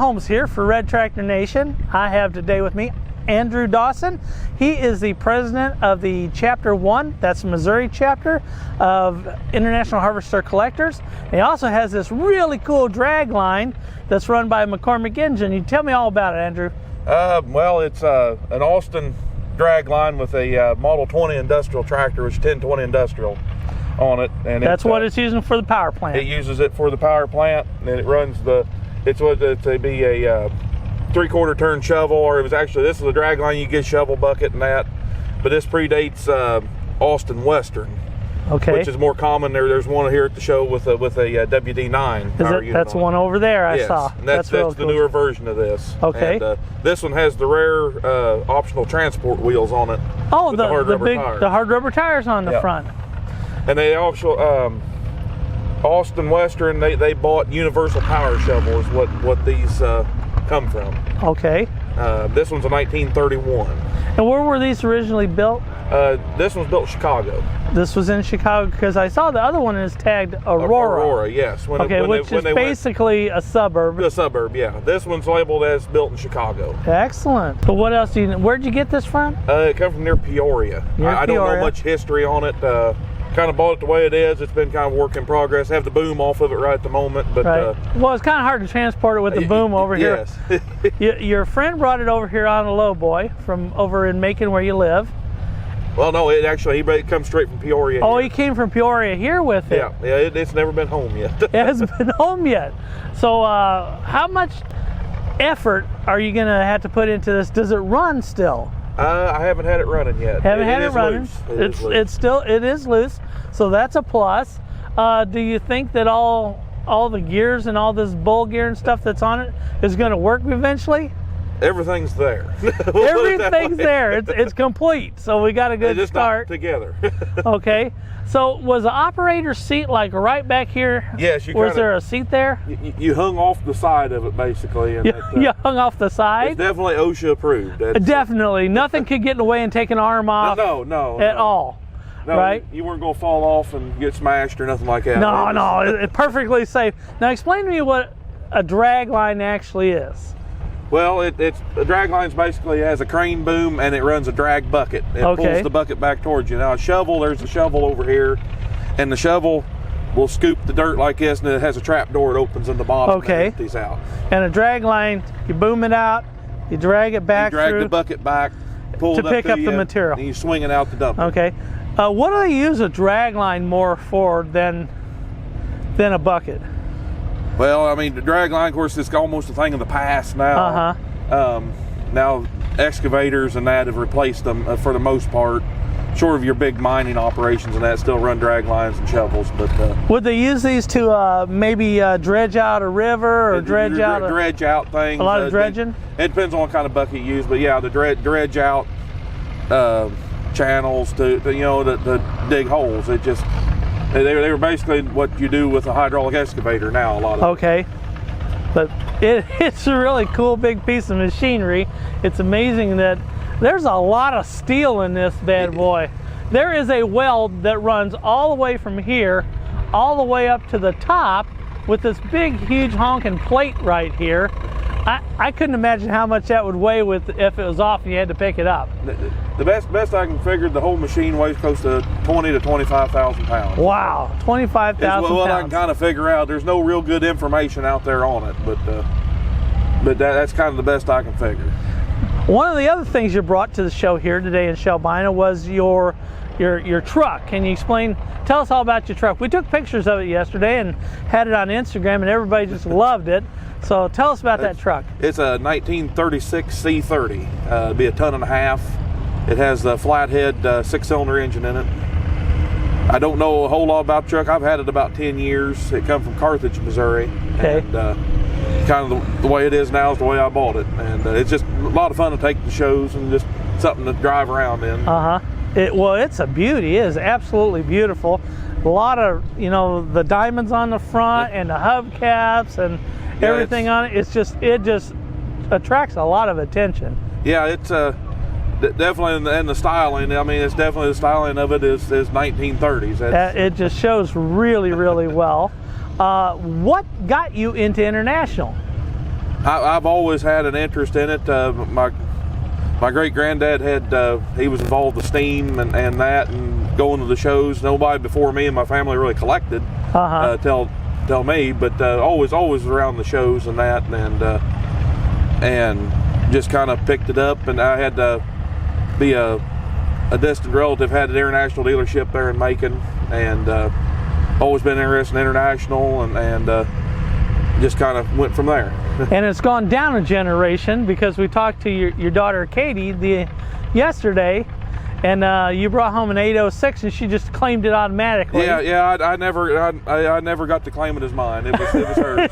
Holmes here for Red Tractor Nation. I have today with me Andrew Dawson. He is the president of the Chapter 1, that's the Missouri chapter of International Harvester Collectors. And he also has this really cool drag line that's run by McCormick Engine. You tell me all about it, Andrew. Well, it's an Austin drag line with a Model 20 industrial tractor, which is 1020 industrial on it. And that's what it's using for the power plant. It uses it for the power plant, and it runs it's a 3/4 turn shovel, or it was actually, this is a drag line, you get shovel bucket and that, but this predates Austin Western. Okay. Which is more common. There's one here at the show with a WD9 power unit. That's one over there I yes. saw. And that's the cool. newer version of this. Okay. And this one has the rare optional transport wheels on it. Oh, the hard rubber tires. The hard rubber tires on the front. And they also Austin Western, they bought Universal Power Shovel is what these come from. Okay. This one's a 1931. And where were these originally built? This one's built in Chicago. This was in Chicago, because I saw the other one is tagged Aurora. Aurora, yes. Which is basically a suburb. A suburb, yeah. This one's labeled as built in Chicago. Excellent. So what else do you know? Where'd you get this from? It comes from near Peoria. I don't know much history on it. Kind of bought it the way it is. It's been kind of work in progress. I have the boom off of it right at the moment, but well, it's kind of hard to transport it with the boom over here. Yes. Your friend brought it over here on a lowboy from over in Macon, where you live. Well, no, it comes straight from Peoria. Oh, he came from Peoria here with it. Yeah, it's never been home yet. It hasn't been home yet. So, how much effort are you going to have to put into this? Does it run still? I haven't had it running yet. Haven't had it running. It is loose, so that's a plus. Do you think that all the gears and all this bull gear and stuff that's on it is going to work eventually? Everything's there. Everything's there. It's complete. So we got a good start. Not together. Okay. So was the operator's seat like right back here? Yes. Was there a seat there? You hung off the side of it basically. And you hung off the side? It's definitely OSHA approved. Definitely. Nothing could get in the way and take an arm off. No. At all. No, right? You weren't going to fall off and get smashed or nothing like that. No, it's perfectly safe. Now explain to me what a drag line actually is. Well, it's a drag line basically has a crane boom and it runs a drag bucket. It pulls the bucket back towards you. Now a shovel, there's a shovel over here, and the shovel will scoop the dirt like this, and it has a trap door that opens in the bottom and empties out. And a drag line, you boom it out, you drag it back through. You drag the bucket back, pull it up to pick up the material. And you swing it out the dump. Okay. What do they use a drag line more for than a bucket? Well, I mean, the drag line, of course, is almost a thing of the past now. Now, excavators and that have replaced them for the most part. Short of your big mining operations and that, still run drag lines and shovels. But would they use these to maybe dredge out a river or dredge out things? A lot of dredging. It depends on what kind of bucket you use, but yeah, the dredge out channels to dig holes. It just. They were basically what you do with a hydraulic excavator now, a lot of Okay. But it's a really cool big piece of machinery. It's amazing that there's a lot of steel in this bad boy. There is a weld that runs all the way from here, all the way up to the top with this big, huge honking plate right here. I couldn't imagine how much that would weigh if it was off and you had to pick it up. The best I can figure, the whole machine weighs close to 20 to 25,000 pounds. Wow, 25,000 pounds. Well, I can kind of figure out. There's no real good information out there on it, but that's kind of the best I can figure. One of the other things you brought to the show here today in Shelbina was your truck. Can you tell us all about your truck? We took pictures of it yesterday and had it on Instagram, and everybody just loved it. So tell us about that truck. It's a 1936 C30. It'll be 1.5 tons. It has a flathead 6-cylinder engine in it. I don't know a whole lot about the truck. I've had it about 10 years. It comes from Carthage, Missouri. Okay. And kind of the way it is now is the way I bought it. And it's just a lot of fun to take to shows and just something to drive around in. Well, it's a beauty. It is absolutely beautiful. A lot of, the diamonds on the front and the hubcaps and everything on it. It just attracts a lot of attention. Yeah, it's definitely, and the styling. I mean, it's definitely the styling of it is 1930s. It just shows really, really well. What got you into international? I've always had an interest in it. My great granddad had he was involved with steam and that, and going to the shows. Nobody before me and my family really collected till me, but always around the shows and that, and just kind of picked it up. And I had to be a distant relative, had an international dealership there in Macon, and always been interested in international, and just kind of went from there. And it's gone down a generation, because we talked to your daughter Katie yesterday, and you brought home an 806, and she just claimed it automatically. Yeah. I never got to claim it as mine. It was hers.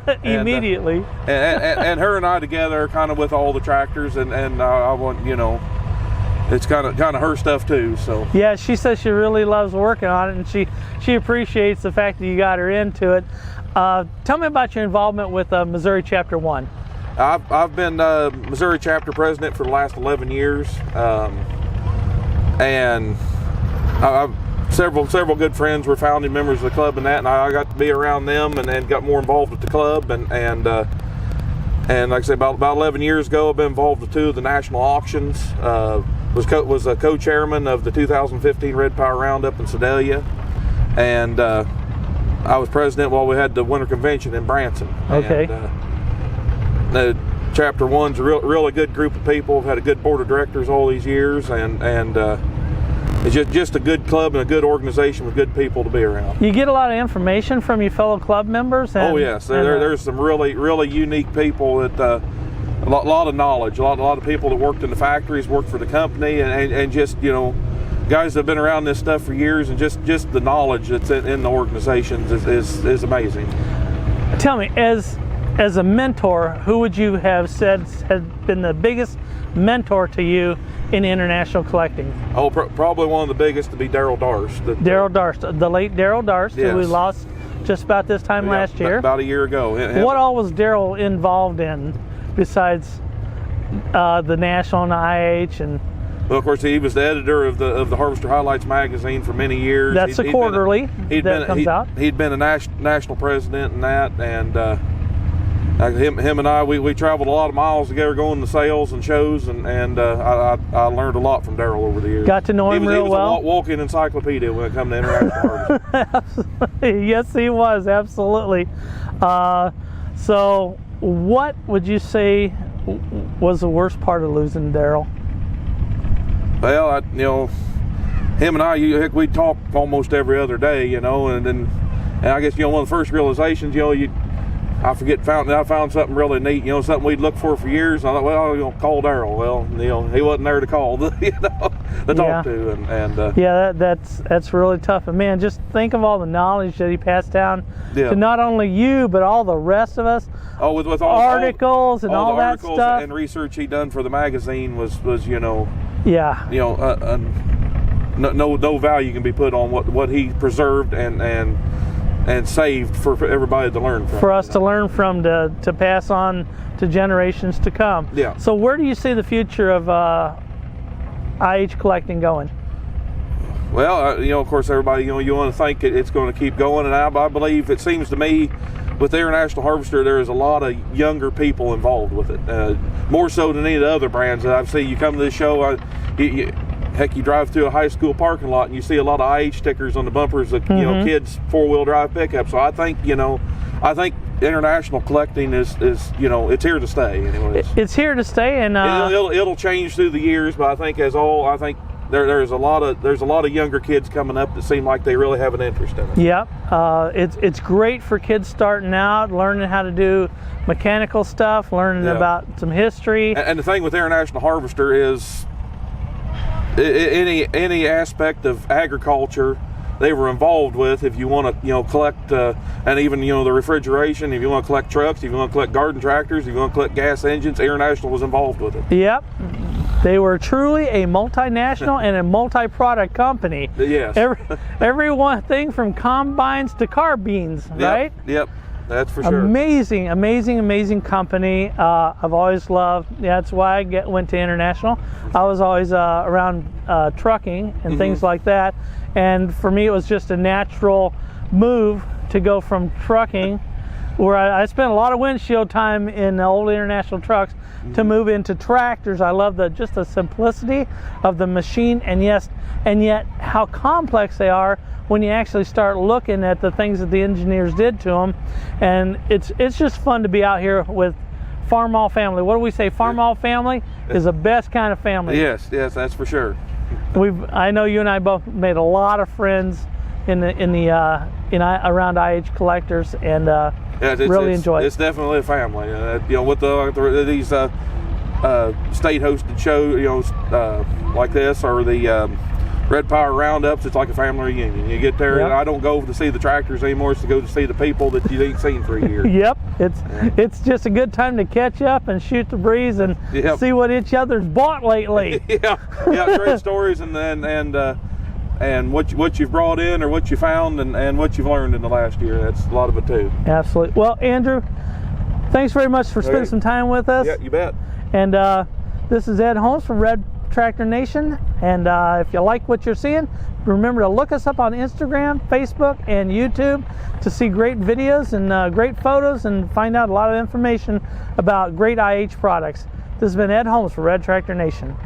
And, immediately. And her and I together, kind of with all the tractors, and I want, it's kind of her stuff too. So yeah, she says she really loves working on it, and she appreciates the fact that you got her into it. Tell me about your involvement with Missouri Chapter 1. I've been Missouri Chapter President for the last 11 years, and I've several good friends were founding members of the club and that, and I got to be around them and got more involved with the club, and like I said, about 11 years ago, I've been involved with 2 of the national auctions. Was a co-chairman of the 2015 Red Power Roundup in Sedalia, and I was president while we had the winter convention in Branson. Okay. And, the Chapter 1's a really good group of people. We've had a good board of directors all these years, and it's just a good club and a good organization with good people to be around. You get a lot of information from your fellow club members? Oh yes, there's some really unique people that a lot of knowledge, a lot of people that worked in the factories, worked for the company, and just guys that have been around this stuff for years, and just the knowledge that's in the organizations is amazing. Tell me, as a mentor, who would you have said has been the biggest mentor to you in international collecting? Oh, probably one of the biggest to be Daryl Darst. Daryl Darst, the late Daryl Darst, yes. Who we lost just about this time last year. About a year ago. What all was Daryl involved in besides the National and the IH? And well, of course, he was the editor of the Harvester Highlights magazine for many years. That's a quarterly that comes out. He'd been a national president and that, and him and I, we traveled a lot of miles together going to sales and shows, and I learned a lot from Daryl over the years. Got to know him real well. He was a walking encyclopedia when it come to international harvesting. Yes, he was, absolutely. So what would you say was the worst part of losing Daryl? Well, him and I, we talk almost every other day, and I guess one of the first realizations, I found something really neat, something we'd looked for years. And I thought, well, call Daryl. Well, he wasn't there to call, to talk to, and yeah, that's really tough. And man, just think of all the knowledge that he passed down to not only you but all the rest of us. Oh, with all articles and all the that articles stuff and research he done for the magazine was yeah. No value can be put on what he preserved and saved for everybody to learn from. For us to learn from, to pass on to generations to come. Yeah. So where do you see the future of IH collecting going? Well, of course, everybody, you want to think it's going to keep going, and I believe, it seems to me, with the International Harvester, there is a lot of younger people involved with it, more so than any of the other brands that I've seen. You come to this show, heck, you drive through a high school parking lot and you see a lot of IH stickers on the bumpers of kids' 4-wheel drive pickups. So I think international collecting is it's here to stay. Anyways, it's here to stay, and it'll change through the years. But I think there's a lot of younger kids coming up that seem like they really have an interest in it. Yep, it's great for kids starting out, learning how to do mechanical stuff, learning about some history. And the thing with International Harvester is, any aspect of agriculture they were involved with. If you want to collect and even the refrigeration, if you want to collect trucks, if you want to collect garden tractors, if you want to collect gas engines, International was involved with it. Yep, they were truly a multinational and a multi-product company. Yes, every one thing from combines to carbines, right? Yep, that's for sure. Amazing company. I've always loved. That's why I went to International. I was always around trucking and things like that, and for me it was just a natural move to go from trucking where I spent a lot of windshield time in the old International trucks to move into tractors. I love just the simplicity of the machine, and yet how complex they are when you actually start looking at the things that the engineers did to them. And it's just fun to be out here with Farmall family. What do we say? Farmall family is the best kind of family. Yes, that's for sure. I know you and I both made a lot of friends around IH collectors, and really enjoy it. It's definitely a family. With these state hosted shows, like this, or the Red Power Roundups, it's like a family reunion. You get there, and I don't go to see the tractors anymore. It's to go to see the people that you ain't seen for a year. Yep, it's just a good time to catch up and shoot the breeze and see what each other's bought lately. Great stories, and what you've brought in, or what you found, and what you've learned in the last year. That's a lot of it too. Absolutely. Well, Andrew, thanks very much for spending some time with us. Yeah, you bet. And this is Ed Holmes from Red Tractor Nation, and if you like what you're seeing, remember to look us up on Instagram, Facebook, and YouTube to see great videos and great photos, and find out a lot of information about great IH products. This has been Ed Holmes for Red Tractor Nation.